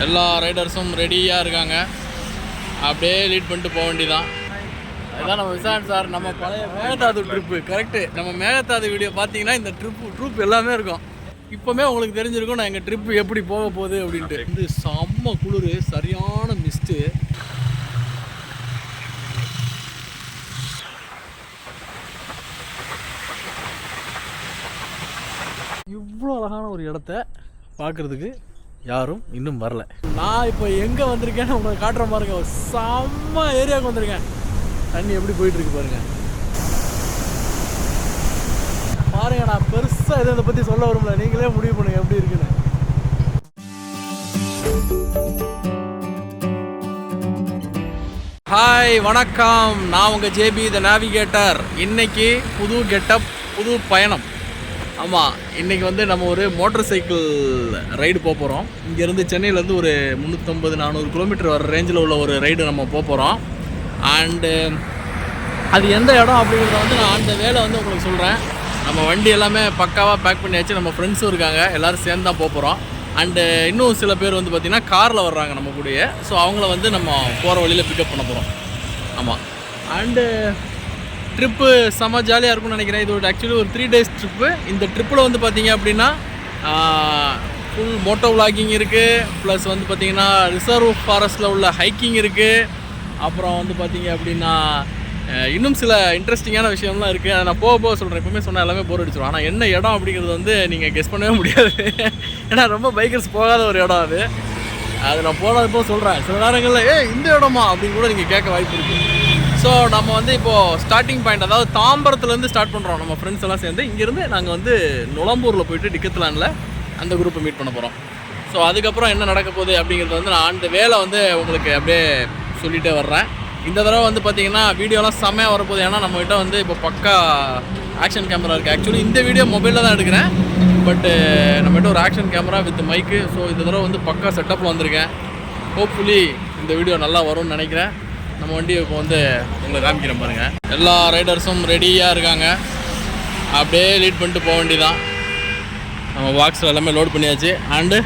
எல்லா ரைடர்ஸும் ரெடியாக இருக்காங்க. அப்படியே லீட் பண்ணிட்டு போக வேண்டியதான். அதுதான் நம்ம விசான் சார், நம்ம பழைய மேகதாது ட்ரிப்பு. கரெக்டு, நம்ம மேகதாது வீடியோ பார்த்தீங்கன்னா இந்த ட்ரூப் எல்லாமே இருக்கும். இப்போமே உங்களுக்கு தெரிஞ்சிருக்கும் நான் எங்கள் ட்ரிப்பு எப்படி போக போகுது அப்படின்ட்டு. இது செம்ம குளிர், சரியான மிஸ்ட்டு. இவ்வளோ அழகான ஒரு இடத்த பார்க்குறதுக்கு யாரும் இன்னும் வரல. நான் இப்போ எங்கே வந்திருக்கேன்னு உங்களுக்கு காட்டுற பாருங்க. செம்ம ஏரியாவுக்கு வந்திருக்கேன். தண்ணி எப்படி போயிட்டுருக்கு பாருங்கள். பாருங்க, நான் பெருசாக எதுவும் இதை பற்றி சொல்ல வரும்ல, நீங்களே முடிவு பண்ணுங்க எப்படி இருக்குன்னு. ஹாய், வணக்கம். நான் உங்கள் ஜேபி த நேவிகேட்டர். இன்னைக்கு புது கெட்டப், புது பயணம். ஆமாம், இன்றைக்கி வந்து நம்ம ஒரு மோட்டர் சைக்கிள் ரைடு போக போகிறோம். இங்கேருந்து சென்னையிலேருந்து ஒரு 350-400 கிலோமீட்டர் வர ரேஞ்சில் உள்ள ஒரு ரைடு நம்ம போக போகிறோம். அண்டு அது எந்த இடம் அப்படிங்கிறத வந்து நான் அந்த வேலை வந்து உங்களுக்கு சொல்கிறேன். நம்ம வண்டி எல்லாமே பக்காவாக பேக் பண்ணியாச்சு. நம்ம ஃப்ரெண்ட்ஸும் இருக்காங்க, எல்லோரும் சேர்ந்து தான் போக போகிறோம். அண்டு இன்னும் சில பேர் வந்து பார்த்திங்கன்னா காரில் வர்றாங்க நம்ம கூடயே. ஸோ அவங்கள வந்து நம்ம போகிற வழியில் பிக்கப் பண்ண போகிறோம். ஆமாம், அண்டு ட்ரிப்பு செம்ம ஜாலியாக இருக்கும்னு நினைக்கிறேன். இது ஒரு ஆக்சுவலி ஒரு 3 days ட்ரிப்பு. இந்த ட்ரிப்பில் வந்து பார்த்திங்க அப்படின்னா ஃபுல் மோட்டோ விளாகிங் இருக்குது. ப்ளஸ் வந்து பார்த்திங்கன்னா ரிசர்வ் ஃபாரஸ்ட்டில் உள்ள ஹைக்கிங் இருக்குது. அப்புறம் வந்து பார்த்திங்க அப்படின்னா இன்னும் சில இன்ட்ரெஸ்டிங்கான விஷயம்லாம் இருக்குது. அதை நான் போக சொல்கிறேன். எப்பவுமே சொன்னால் எல்லாமே போர் அடிச்சிடும். ஆனால் என்ன இடம் அப்படிங்கிறது வந்து நீங்கள் கெஸ் பண்ணவே முடியாது. ஏன்னா ரொம்ப பைக்கர்ஸ் போகாத ஒரு இடம் அது நான் போனதுப்போ சொல்கிறேன். சில நேரங்களில் இந்த இடமா அப்படின்னு கூட நீங்கள் கேட்க வாய்ப்பு இருக்குது. ஸோ நம்ம வந்து இப்போது ஸ்டார்டிங் பாயிண்ட், அதாவது தாம்பரத்துலேருந்து ஸ்டார்ட் பண்ணுறோம். நம்ம ஃப்ரெண்ட்ஸ் எல்லாம் சேர்ந்து இங்கேருந்து நாங்கள் வந்து நுளம்பூரில் போயிட்டு டிக்கத்லானில் அந்த குரூப்பை மீட் பண்ண போகிறோம். ஸோ அதுக்கப்புறம் என்ன நடக்க போகுது அப்படிங்கிறது வந்து நான் அந்த வேலை வந்து உங்களுக்கு அப்படியே சொல்லிகிட்டே வர்றேன். இந்த தடவை வந்து பார்த்திங்கன்னா வீடியோலாம் செம்மையாக வரப்போகுது. ஏன்னா நம்மகிட்ட வந்து இப்போ பக்கா ஆக்ஷன் கேமரா இருக்குது. ஆக்சுவலி இந்த வீடியோ மொபைலில் தான் எடுக்கிறேன். பட்டு நம்மகிட்ட ஒரு action camera with mic. So இந்த தடவை வந்து பக்கா செட்டப்பில் வந்திருக்கேன். ஹோப்ஃபுல்லி இந்த வீடியோ நல்லா வரும்னு நினைக்கிறேன். நம்ம வண்டியை இப்போ வந்து உங்களுக்கு காமிக்கிறேன் பாருங்கள். எல்லா ரைடர்ஸும் ரெடியாக இருக்காங்க. அப்படியே லீட் பண்ணிட்டு போக வேண்டியதான். நம்ம பாக்ஸில் எல்லாமே லோட் பண்ணியாச்சு. அண்டு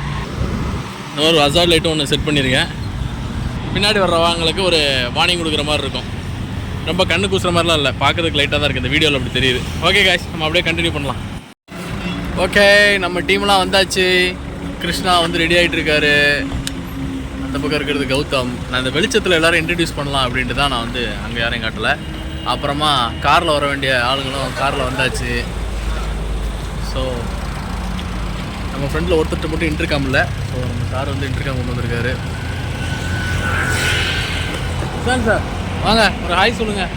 ஒரு ஹசார்ட் லைட்டும் ஒன்று செட் பண்ணியிருக்கேன். பின்னாடி வர்ற வாங்களுக்கு ஒரு வார்னிங் கொடுக்குற மாதிரி இருக்கும். ரொம்ப கண்ணு கூசுற மாதிரிலாம் இல்லை, பார்க்குறதுக்கு லைட்டாக தான் இருக்குது. இந்த வீடியோவில் அப்படி தெரியுது. ஓகே காய்ஸ், நம்ம அப்படியே கண்டினியூ பண்ணலாம். ஓகே, நம்ம டீம்லாம் வந்தாச்சு. கிருஷ்ணா வந்து ரெடி ஆகிட்டு இருக்காரு. அந்த பக்கம் இருக்கிறது கௌதம். நான் இந்த வெளிச்சத்தில் எல்லோரும் இன்ட்ரடியூஸ் பண்ணலாம் அப்படின்ட்டு தான் நான் வந்து அங்கே யாரையும் காட்டலை. அப்புறமா காரில் வர வேண்டிய ஆளுங்களும் காரில் வந்தாச்சு. ஸோ நம்ம ஃப்ரெண்டில் ஒருத்தர் மட்டும் இன்டர்காம் இல்லை. ஸோ நம்ம கார் வந்து இன்டர்காம் கொண்டு வந்திருக்காரு. விசான் சார் வாங்க, ஒரு ஹாய் சொல்லுங்கள்.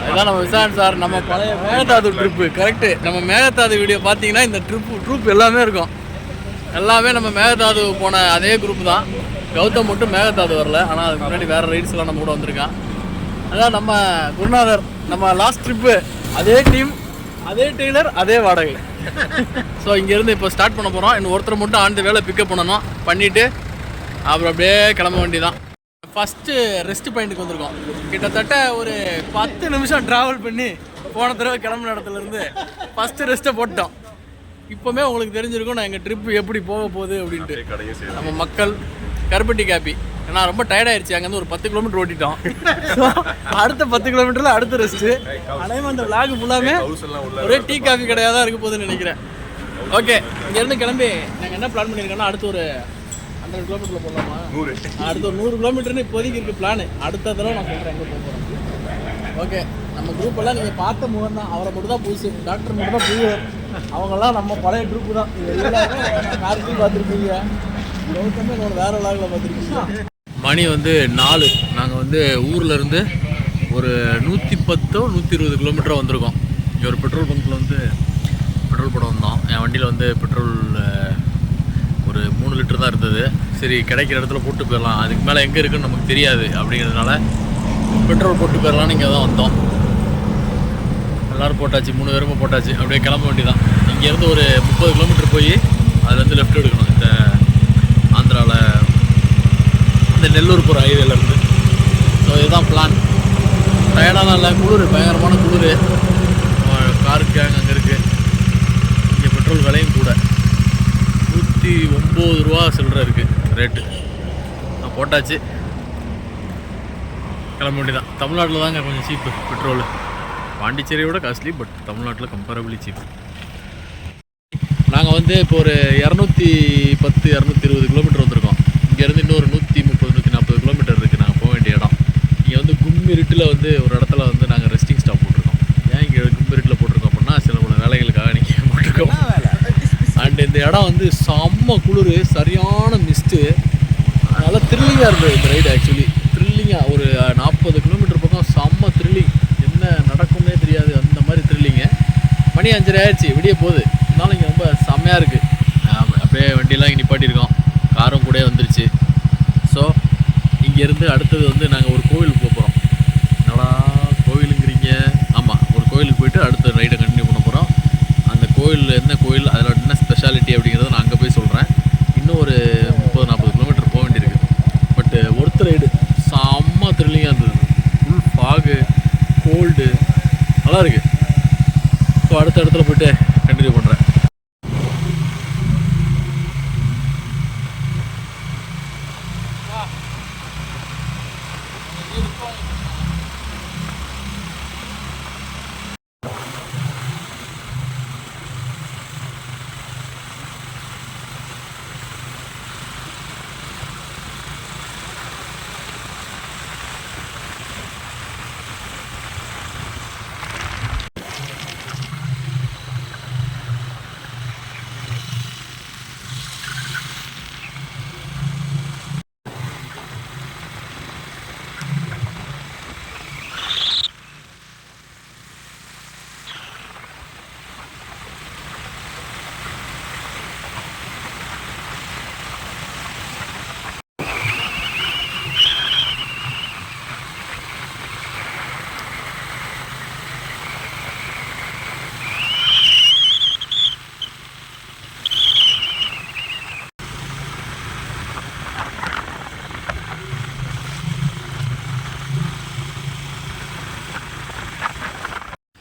அதுதான் நம்ம விசான் சார், நம்ம பழைய மேகதாது ட்ரிப்பு. கரெக்டு, நம்ம மேகதாது வீடியோ பார்த்தீங்கன்னா இந்த ட்ரூப் எல்லாமே இருக்கும். எல்லாமே நம்ம மேகதாது போன அதே குரூப் தான். கௌதம் மட்டும் மேகதாது வரல. ஆனால் அதுக்கு முன்னாடி வேறு ரைட்ஸ்லாம் நம்ம கூட வந்திருக்கான். அதான் நம்ம குருநாதர், நம்ம லாஸ்ட் ட்ரிப்பு அதே டீம், அதே டெய்லர், அதே வாடகை. ஸோ இங்கேருந்து இப்போ ஸ்டார்ட் பண்ண போகிறோம். இன்னும் ஒருத்தர் மட்டும் ஆண்டு வேலை பிக்கப் பண்ணணும். பண்ணிவிட்டு அப்புறம் அப்படியே கிளம்ப வேண்டியதான். ஃபஸ்ட்டு ரெஸ்ட் பாயிண்ட்டுக்கு வந்திருக்கோம். கிட்டத்தட்ட ஒரு 10 நிமிஷம் ட்ராவல் பண்ணி போன தடவை கிளம்புன இடத்துலேருந்து ஃபஸ்ட்டு ரெஸ்ட்டை போட்டோம். இப்போவுமே உங்களுக்கு தெரிஞ்சிருக்கும் நான் எங்கள் ட்ரிப்பு எப்படி போக போகுது அப்படின்ட்டு. நம்ம மக்கள் கருப்பட்டி காப்பி. ஏன்னா ரொம்ப டயர்டாகிடுச்சு. அங்கேருந்து ஒரு 10 கிலோமீட்டர் ஓட்டிட்டோம். ஸோ அடுத்த 10 கிலோமீட்டரில் அடுத்த ரெஸ்ட்டு. அதே அந்த விளாக் ஃபுல்லாமே ஒரே டீ காஃபி கடையாக தான் இருக்க போகுதுன்னு நினைக்கிறேன். ஓகே, இங்கேருந்து கிளம்பி நாங்கள் என்ன பிளான் பண்ணியிருக்கோன்னா அடுத்து ஒரு 100 கிலோமீட்டரில் போகலாமா? அடுத்து ஒரு 100 கிலோமீட்டர்னு இப்போதைக்கு இருக்குது பிளானு. அடுத்த தடவை நான் சொல்கிறேன் எங்கே போக போகிறோம். ஓகே, நம்ம குரூப்பெல்லாம் நீங்கள் பார்த்த முகம் தான். அவரை மட்டும் தான் புதுசு, டாக்டர் மட்டும் தான் புது. அவங்கெல்லாம் நம்ம பழைய ட்ரூப்பு தான். எல்லாமே கார்த்தியும் பார்த்துருப்பீங்க, கௌதமே என்னோட வேறு விளாகில் பார்த்துருப்பீங்க. மணி வந்து 4. நாங்கள் வந்து ஊரில் ஒரு 110-120 கிலோமீட்டராக வந்திருக்கோம். இங்கே ஒரு பெட்ரோல் பங்க்கில் வந்து பெட்ரோல் போட வந்தோம். என் வண்டியில் வந்து பெட்ரோல் ஒரு 3 லிட்டர் தான் இருந்தது. சரி, கிடைக்கிற இடத்துல போட்டு போயிடலாம், அதுக்கு மேலே எங்கே இருக்குன்னு நமக்கு தெரியாது அப்படிங்கிறதுனால பெட்ரோல் போட்டு போயிடலான்னு இங்கே தான் வந்தோம். எல்லோரும் போட்டாச்சு, 3 பேருமே போட்டாச்சு. அப்படியே கிளம்ப வேண்டியதான். இங்கேருந்து ஒரு 30 கிலோமீட்டர் போய் அதுலேருந்து லெஃப்ட் எடுக்கணும். இந்த ஆந்திராவில் இந்த நெல்லூர் போகிற ஹைவேலேருந்து. ஸோ இதுதான் பிளான். டயர்டாலாம் இல்லை, குளிர், பயங்கரமான குளிர். காருக்கு அங்கே இருக்குது. இங்கே பெட்ரோல் விலையும் கூட 109 ரூபா சில்லற இருக்குது ரேட்டு நான் போட்டாச்சு, கிளம்ப வேண்டியதான். தமிழ்நாட்டில் தாங்க கொஞ்சம் சீப்பு பெட்ரோலு, பாண்டிச்சேரியோட காஸ்ட்லி, பட் தமிழ்நாட்டில் கம்பேரபிளி சீப்பு. நாங்கள் வந்து இப்போ ஒரு 210-220 கிலோமீட்டர் வந்திருக்கோம். இங்கேருந்து இன்னொரு 130-140 கிலோமீட்டர் இருக்குது நாங்கள் போக வேண்டிய இடம். இங்கே வந்து கும்மிருட்டில் வந்து ஒரு இடத்துல வந்து நாங்கள் ரெஸ்டிங் ஸ்டாப் போட்டிருக்கோம். ஏன் இங்கே கும்மிருட்டில் போட்டிருக்கோம் அப்படின்னா சில பல வேலைகளுக்காக நீங்கள் போட்டிருக்கோம். அண்ட் இந்த இடம் வந்து செம்ம குளிர், சரியான மிஸ்ட்டு, அதனால் த்ரில்லிங்காக இருந்தது இந்த ரைடு. ஆக்சுவலி த்ரில்லிங்காக ஒரு 40 கிலோமீட்டர் பக்கம் செம்ம த்ரில்லிங், என்ன நடக்கும்னே தெரியாது அந்த மாதிரி த்ரில்லிங்கு. மணி 5:30 ஆயிடுச்சு, விடிய போகுது. இருந்தாலும் இங்கே ரொம்ப செம்மையாக இருக்குது. அப்படியே வண்டியெல்லாம் இங்கே நிப்பாட்டியிருக்கோம், காரும் கூட வந்துருச்சு. ஸோ இங்கேருந்து அடுத்தது வந்து நாங்கள் ஒரு கோவிலுக்கு போக போகிறோம். என்னடா கோவிலுங்கிறீங்க? ஆமாம், ஒரு கோவிலுக்கு போயிட்டு அடுத்த ரைடை கண்டினியூ பண்ண போகிறோம். அந்த கோவில் என்ன கோவில், அதில் என்ன ஸ்பெஷாலிட்டி அப்படிங்கிறத நான் அங்கே போய் சொல்கிறேன். இன்னும் ஒரு 30-40 கிலோமீட்டர் போக வேண்டியிருக்கு. பட் ஒருத்தர் ரைடு செம்ம த்ரில்லிங்காக இருந்தது. ஃபுல் ஃபாகு, கோல்டு, நல்லா இருக்குது. ஸோ அடுத்த இடத்துல போய்ட்டு கண்டினியூ பண்ணுறேன்.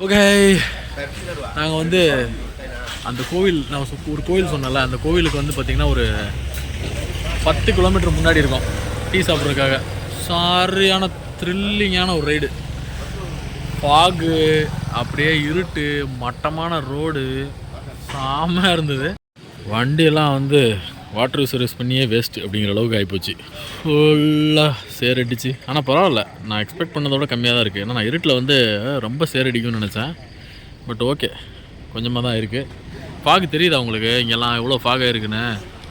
ஓகே, நாங்கள் வந்து அந்த கோவில், நான் ஒரு கோவில் சொன்னல, அந்த கோவிலுக்கு வந்து பார்த்திங்கன்னா ஒரு 10 கிலோமீட்டர் முன்னாடி இருக்கோம் டீ சாப்பிட்றதுக்காக. சரியான த்ரில்லிங்கான ஒரு ரைடு. ஃபாகு, அப்படியே இருட்டு, மட்டமான ரோடு, செம்மையாக இருந்தது. வண்டியெல்லாம் வந்து வாட்டர் சர்வீஸ் பண்ணியே வேஸ்ட் அப்படிங்கிற அளவுக்கு ஆகிப்போச்சு. ஃபுல்லாக சேரடிச்சு. ஆனால் பரவாயில்ல, நான் எக்ஸ்பெக்ட் பண்ணதோட கம்மியாக தான் இருக்குது. ஏன்னா நான் இருட்டில் வந்து ரொம்ப சேரடிக்கும்னு நினச்சேன். பட் ஓகே, கொஞ்சமாக தான் இருக்குது. ஃபாகு தெரியுதா உங்களுக்கு? இங்கெல்லாம் எவ்வளோ ஃபாகாக இருக்குன்னு?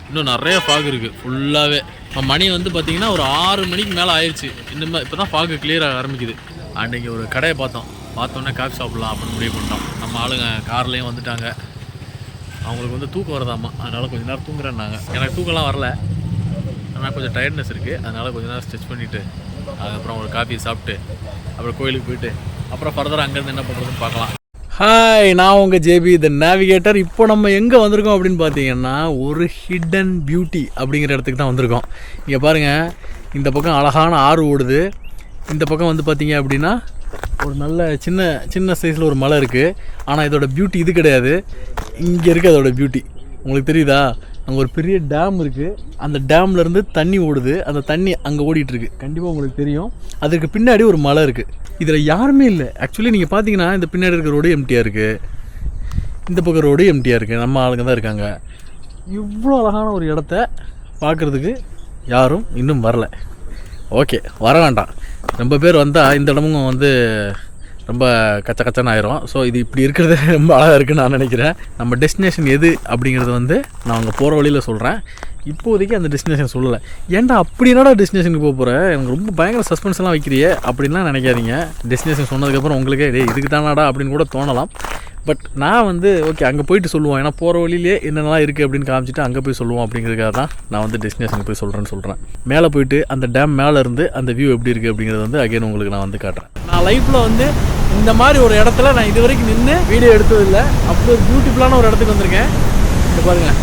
இன்னும் நிறைய ஃபாகு இருக்குது ஃபுல்லாகவே. இப்போ மணி வந்து பார்த்திங்கன்னா ஒரு 6 மணிக்கு மேலே ஆயிடுச்சு. இன்னும் இப்போ தான் ஃபாகு கிளியராக ஆரம்பிக்குது. அன்றைக்கி ஒரு கடையை பார்த்தோன்னே காஃபி சாப்பிட்லாம் அப்படின்னு முடிவு பண்ணிட்டோம். நம்ம ஆளுங்க கார்லேயும் வந்துட்டாங்க. அவங்களுக்கு வந்து தூக்கம் வரதாம்மா, அதனால் கொஞ்சம் நேரம் தூங்குறேன்னாங்க. எனக்கு தூக்கம்லாம் வரல, ஆனால் கொஞ்சம் டயர்ட்னஸ் இருக்குது. அதனால் கொஞ்சம் நேரம் ஸ்ட்ரெச் பண்ணிவிட்டு அதுக்கப்புறம் ஒரு காஃபி சாப்பிட்டு அப்புறம் கோயிலுக்கு போயிட்டு அப்புறம் ஃபர்தராக அங்கேருந்து என்ன பண்ணுறதுன்னு பார்க்கலாம். ஹாய், நான் உங்கள் ஜேபி த நேவிகேட்டர். இப்போ நம்ம எங்கே வந்திருக்கோம் அப்படின்னு பார்த்தீங்கன்னா ஒரு ஹிடன் பியூட்டி அப்படிங்கிற இடத்துக்கு தான் வந்திருக்கோம். இங்கே பாருங்கள், இந்த பக்கம் அழகான ஆறு ஓடுது. இந்த பக்கம் வந்து பார்த்தீங்க அப்படின்னா ஒரு நல்ல சின்ன சைஸில் ஒரு மலை இருக்குது. ஆனால் இதோட பியூட்டி இது கிடையாது, இங்கே இருக்குது அதோட பியூட்டி. உங்களுக்கு தெரியுதா? அங்கே ஒரு பெரிய டேம் இருக்குது. அந்த டேம்லேருந்து தண்ணி ஓடுது. அந்த தண்ணி அங்கே ஓடிட்டுருக்கு, கண்டிப்பாக உங்களுக்கு தெரியும். அதுக்கு பின்னாடி ஒரு மலை இருக்குது. இதில் யாருமே இல்லை. ஆக்சுவலி நீங்கள் பார்த்தீங்கன்னா இந்த பின்னாடி இருக்கிற ரோடு எம்டியாக இருக்குது, இந்த பக்கம் ரோடு எம்டியாக இருக்குது. நம்ம ஆளுங்க தான் இருக்காங்க. இவ்வளோ அழகான ஒரு இடத்த பார்க்குறதுக்கு யாரும் இன்னும் வரல. ஓகே, வர வேண்டாம். ரொம்ப பேர் வந்தால் இந்த இடமும் வந்து ரொம்ப கச்சன்னு ஆயிரும். ஸோ இது இப்படி இருக்கிறது ரொம்ப அழகாக இருக்குன்னு நான் நினைக்கிறேன். நம்ம டெஸ்டினேஷன் எது அப்படிங்கிறது வந்து நான் அங்கே போகிற வழியில் சொல்கிறேன். இப்போதைக்கு அந்த டெஸ்டினேஷன் சொல்லலை. ஏன்டா அப்படி என்னடா டெஸ்டினேஷனுக்கு போக போகிறேன், எனக்கு ரொம்ப பயங்கர சஸ்பென்ஸ்லாம் வைக்கிறியே அப்படின்லாம் நினைக்காதீங்க. டெஸ்டினேஷன் சொன்னதுக்கப்புறம் உங்களுக்கே இதுக்கு தானாடா அப்படின்னு கூட தோணலாம். பட் நான் வந்து ஓகே அங்கே போயிட்டு சொல்லுவோம். ஏன்னா போகிற வழியிலே என்னென்னலாம் இருக்குது அப்படின்னு காமிச்சிட்டு அங்கே போய் சொல்லுவோம் அப்படிங்கிறதுக்காக தான் நான் வந்து டெஸ்டினேஷனுக்கு போய் சொல்கிறேன். மேலே போயிட்டு அந்த டேம் மேலே இருந்து அந்த வியூ எப்படி இருக்குது அப்படிங்கிறது வந்து அகைன் உங்களுக்கு நான் வந்து காட்டுறேன். நான் லைஃப்பில் வந்து இந்த மாதிரி ஒரு இடத்துல நான் இது வரைக்கும் நின்று வீடியோ எடுத்ததில்லை. அப்படி ஒரு பியூட்டிஃபுல்லான ஒரு இடத்துக்கு வந்திருக்கேன். இங்கே பாருங்கள்,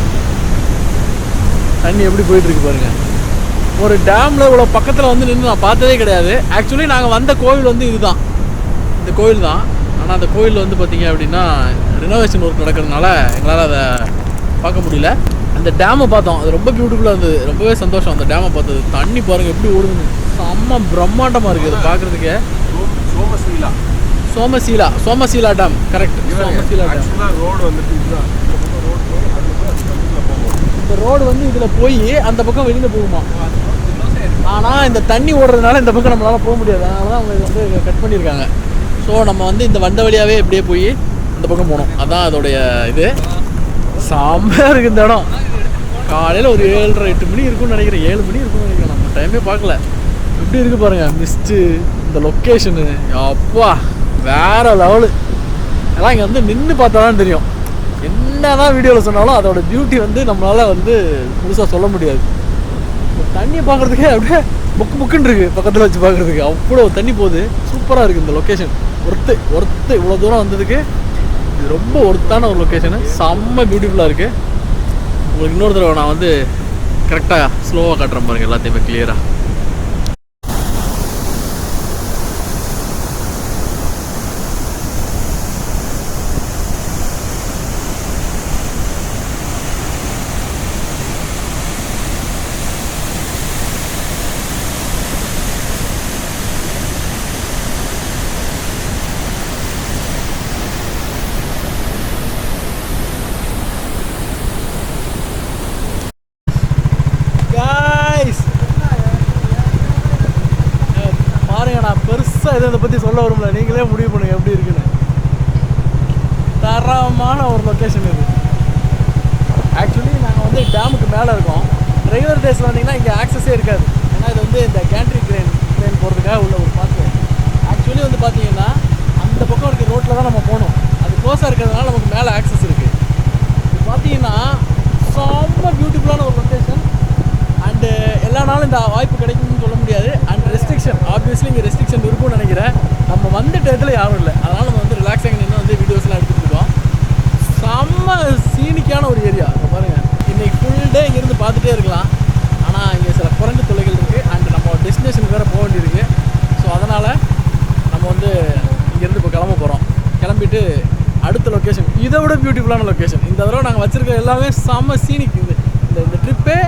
தண்ணி எப்படி போயிட்டுருக்கு பாருங்கள். ஒரு டேமில் இவ்வளோ பக்கத்தில் வந்து நின்று நான் பார்த்ததே கிடையாது. ஆக்சுவலி நாங்கள் வந்த கோவில் வந்து இதுதான், இந்த கோவில் தான். ஆனால் அந்த கோயில் வந்து பார்த்திங்க அப்படின்னா ரினோவேஷன் ஒர்க் நடக்கிறதுனால எங்களால் அதை பார்க்க முடியல. அந்த டேமை பார்த்தோம், அது ரொம்ப பியூட்டிஃபுல்லாக இருந்தது, ரொம்பவே சந்தோஷம் அந்த டேமை பார்த்தது. தண்ணி பாருங்கள் எப்படி ஓடுதுன்னு, செம்ம பிரம்மாண்டமாக இருக்குது அது பார்க்குறதுக்கு. Somasila dam, correct. Somasila dam road வந்துட்டு இந்த ரோடு வந்து இதில் போய் அந்த பக்கம் வெளியில் போகுமா. ஆனால் இந்த தண்ணி ஓடுறதுனால இந்த பக்கம் நம்மளால் போக முடியாது, அதனால தான் அவங்க இதை வந்து கட் பண்ணியிருக்காங்க. ஸோ நம்ம வந்து இந்த வந்த வழியாகவே இப்படியே போய் இந்த பக்கம் போகணும். அதுதான் அதோடைய இது. செம்மையாக இருக்குது இந்த இடம். காலையில் ஒரு 7:30-8 மணி இருக்கும்னு நினைக்கிறேன், 7 மணி இருக்கும்னு நினைக்கிறேன். நம்ம டைமே பார்க்கல. எப்படி இருக்குது பாருங்கள் மிஸ்ட்டு, இந்த லொக்கேஷனு அப்பா வேறு லெவலு. எல்லாம் இங்கே வந்து நின்று பார்த்தா தான் தெரியும். என்ன தான் வீடியோவில் சொன்னாலும் அதோட பியூட்டி வந்து நம்மளால் வந்து முழுசாக சொல்ல முடியாது. தண்ணியை பார்க்குறதுக்கே அப்படியே புக்குன்னு இருக்குது, பக்கத்தில் வச்சு பார்க்குறதுக்கு அவ்வளோ தண்ணி போகுது. சூப்பராக இருக்குது இந்த லொக்கேஷன். ஒர்த்து இவ்வளோ தூரம் வந்ததுக்கு இது ரொம்ப ஒர்த்தான ஒரு லொக்கேஷனு. செம்ம பியூட்டிஃபுல்லாக இருக்குது. உங்களுக்கு இன்னொரு தடவை நான் வந்து கரெக்டாக ஸ்லோவாக காட்டுறேன் பாருங்கள் எல்லாத்தையுமே கிளியராக. இதை பற்றி சொல்ல வரும்ல, நீங்களே முடிவு பண்ணுங்க எப்படி இருக்குன்னு. தரமான ஒரு லொக்கேஷன் இது. ஆக்சுவலி நாங்கள் வந்து டேமுக்கு மேலே இருக்கோம். ரெகுலர் டேஸில் வந்தீங்கன்னா இங்கே ஆக்சஸே இருக்காது. ஏன்னா இது வந்து இந்த கேண்ட்ரி ட்ரெயின் போகிறதுக்காக உள்ள ஒரு பாத்து. ஆக்சுவலி வந்து பார்த்தீங்கன்னா அந்த பக்கம் இருக்க ரோட்டில் தான் நம்ம போகணும். அது க்ளோஸாக இருக்கிறதுனால நமக்கு மேலே ஆக்சஸ் இருக்குது. இது பார்த்தீங்கன்னா செம்ம பியூட்டிஃபுல்லான ஒரு லொக்கேஷன். அண்டு எல்லா நாளும் இந்த வாய்ப்பு கிடைக்கும்னு சொல்ல முடியாது. அண்ட் ரெஸ்ட்ரிக்ஷன், ஆப்வியஸ்லி இங்கே ரெஸ்ட்ரிக்ஷன் இருக்கும்னு நினைக்கிறேன். நம்ம வந்த டயத்தில் யாரும் இல்லை, அதனால் நம்ம வந்து ரிலாக்ஸாக நின்று வந்து வீடியோஸ்லாம் எடுத்துகிட்டு இருக்கோம். செம்ம சீனிக்கான ஒரு ஏரியா பாருங்கள். இன்றைக்கி ஃபுல் டே இங்கேருந்து பார்த்துட்டே இருக்கலாம். ஆனால் இங்கே சில குரங்கு தொல்லைகள் இருக்குது. அண்ட் நம்ம டெஸ்டினேஷனுக்கு வேறு போக வேண்டியிருக்கு. ஸோ அதனால் நம்ம வந்து இங்கேருந்து இப்போ கிளம்ப போகிறோம். கிளம்பிட்டு அடுத்த லொக்கேஷன் இதை விட பியூட்டிஃபுல்லான லொக்கேஷன். இந்த தடவை நாங்கள் வச்சுருக்க எல்லாமே செம்ம சீனிக். இந்த ட்ரிப்பே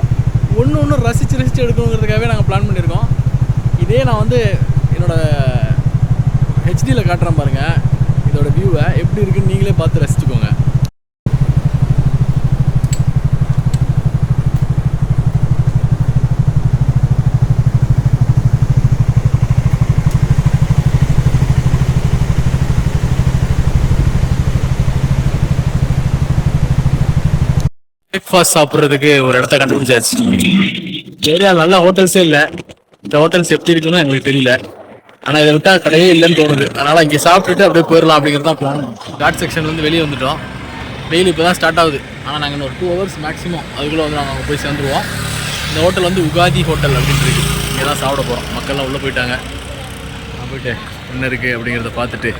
ஒன்று ரசித்து எடுக்கணுங்கிறதுக்காகவே நாங்கள் பிளான் பண்ணியிருக்கோம். இதே நான் வந்து என்னோடய ஹெச்டியில் காட்டுறேன் பாருங்கள். இதோட வியூவை எப்படி இருக்குன்னு நீங்களே பார்த்து ரசிச்சுக்கோங்க. பிரேக்ஃபாஸ்ட் சாப்பிட்றதுக்கு ஒரு இடத்த கண்டுபிடிச்சாச்சு. ஏரியா நல்ல ஹோட்டல்ஸே இல்லை. இந்த ஹோட்டல்ஸ் எப்படி இருக்குன்னு எங்களுக்கு தெரியல. ஆனால் இதை விட்டால் கடையே இல்லைன்னு தோணுது. அதனால் இங்கே சாப்பிட்டுட்டு அப்படியே போயிடலாம் அப்படிங்கிறது தான் பிளான். காட் செக்ஷன் வந்து வெளியே வந்துட்டோம். வெயில் இப்போ தான் ஸ்டார்ட் ஆகுது. ஆனால் நாங்கள் இன்னொரு 2 hours மேக்ஸிமம் அதுக்குள்ளே வந்து நாங்கள் அங்கே போய் சேர்ந்துருவோம். இந்த ஹோட்டல் வந்து உகாதி ஹோட்டல் அப்படின்னு இருக்கு. இங்கே தான் சாப்பிட போகிறோம். மக்கள்லாம் உள்ளே போயிட்டாங்க. நான் போயிட்டு என்ன இருக்குது அப்படிங்கிறத பார்த்துட்டு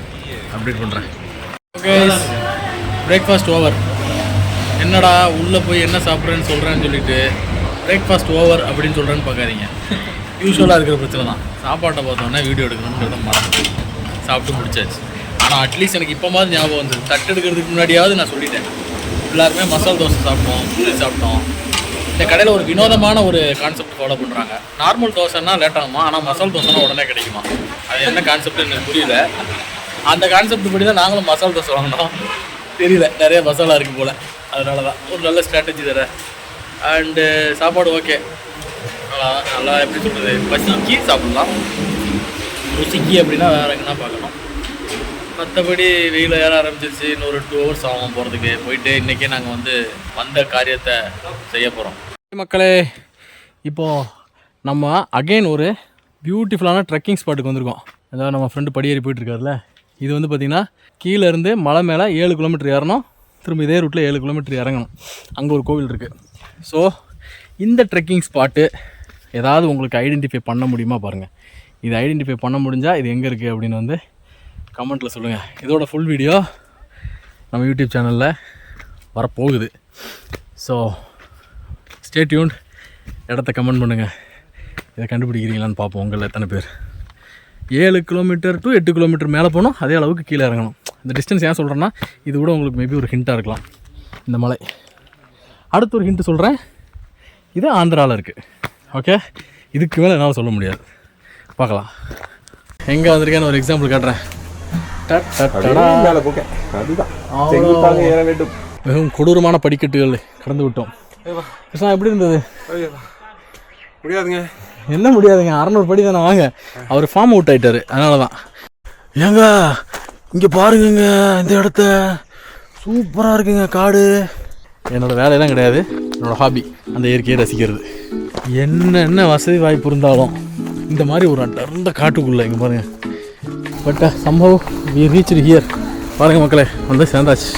அப்டேட் பண்ணுறேன். Okay, breakfast over. என்னடா உள்ளே போய் என்ன சாப்பிட்றேன்னு சொல்கிறேன்னு சொல்லிட்டு பிரேக்ஃபாஸ்ட் ஓவர் அப்படின்னு சொல்கிறேன்னு பார்க்காதீங்க. யூஸ்வலாக இருக்கிற பிரச்சனை தான். சாப்பாட்டை பார்த்தோன்னே வீடியோ எடுக்கணுங்கிறத மறந்து சாப்பிட்டு முடிச்சாச்சு. ஆனால் அட்லீஸ்ட் எனக்கு இப்போ மாதிரி ஞாபகம் வந்தது. தட்டு எடுக்கிறதுக்கு முன்னாடியாவது நான் சொல்லிட்டேன். எல்லாருமே மசால் தோசை சாப்பிட்டோம், பூரி சாப்பிட்டோம். இந்த கடையில் ஒரு வினோதமான ஒரு கான்செப்ட் ஃபாலோ பண்ணுறாங்க. நார்மல் தோசைன்னா லேட் ஆகுமா, ஆனால் மசால் தோசைனா உடனே கிடைக்குமா. அது என்ன கான்செப்ட் எனக்கு புரியல. அந்த கான்செப்ட் படி தான் நாங்களும் மசால் தோசை வாங்கினோம். தெரியல, நிறைய மசாலா இருக்குது போல். அதனால தான் ஒரு நல்ல ஸ்ட்ராட்டஜி தர. அண்டு சாப்பாடு ஓகே, நல்லா எப்படி சொல்கிறது, பசிக்கு சாப்பிட்லாம். ருசிக்கு அப்படின்னா வேறு எங்கன்னா பார்க்கணும். மற்றபடி வெயில் ஏற ஆரம்பிச்சிருச்சு. இன்னொரு 2 hours ஆகும் போகிறதுக்கு. போயிட்டு இன்றைக்கே நாங்கள் வந்து வந்த காரியத்தை செய்ய போகிறோம். மக்களே, இப்போது நம்ம அகெயின் ஒரு பியூட்டிஃபுல்லான ட்ரெக்கிங் ஸ்பாட்டுக்கு வந்திருக்கோம். அதாவது நம்ம ஃப்ரெண்டு படியேறி போயிட்டுருக்காருல, இது வந்து பார்த்திங்கன்னா கீழேருந்து மலை மேலே 7 கிலோமீட்டர் ஏறணும். திரும்ப இதே ரூட்டில் 7 கிலோமீட்டர் இறங்கணும். அங்கே ஒரு கோவில் இருக்குது. ஸோ இந்த ட்ரெக்கிங் ஸ்பாட்டு ஏதாவது உங்களுக்கு ஐடென்டிஃபை பண்ண முடியுமா பாருங்கள். இது ஐடென்டிஃபை பண்ண முடிஞ்சால் இது எங்கே இருக்குது அப்படின்னு வந்து கமெண்ட்டில் சொல்லுங்கள். இதோட ஃபுல் வீடியோ நம்ம யூடியூப் சேனலில் வரப்போகுது. So stay tuned. இடத்த கமெண்ட் பண்ணுங்கள். இதை கண்டுபிடிக்கிறீங்களான்னு பார்ப்போம். உங்களில் எத்தனை பேர் 7 கிலோமீட்டர் டு 8 கிலோமீட்டர் மேலே போகணும், அதே அளவுக்கு கீழே இறங்கணும். இந்த டிஸ்டன்ஸ் ஏன் சொல்கிறேன்னா, இது கூட உங்களுக்கு மேபி ஒரு ஹிண்ட்டாக இருக்கலாம். இந்த மலை அடுத்த ஒரு ஹிண்ட்டு சொல்கிறேன், இது ஆந்திராவில் இருக்குது. ஓகே, இதுக்கு மேலே என்னால் சொல்ல முடியாது. பார்க்கலாம் எங்கே வந்திருக்கேன்னு ஒரு எக்ஸாம்பிள் காட்டுறேன். மிகவும் கொடூரமான படிக்கட்டுகள் கடந்து விட்டோம். கிருஷ்ணா எப்படி இருந்தது? முடியாதுங்க. என்ன முடியாதுங்க, 600 படி தானே. வாங்க, அவர் ஃபார்ம் அவுட் ஆகிட்டார், அதனால தான். ஏங்க இங்கே பாருங்க, இந்த இடத்த சூப்பராக இருக்குங்க. காடு என்னோடய வேலையெல்லாம் கிடையாது, என்னோடய ஹாபி அந்த இயற்கையை ரசிக்கிறது. என்ன வசதி வாய்ப்பு இருந்தாலும் இந்த மாதிரி ஒரு அடர்ந்த காட்டுக்குள்ளே இங்கே பாருங்கள். பட் சம்பவம் வி ரீச் ஹியர். பாருங்கள் மக்களே, வந்து சேர்ந்தாச்சு.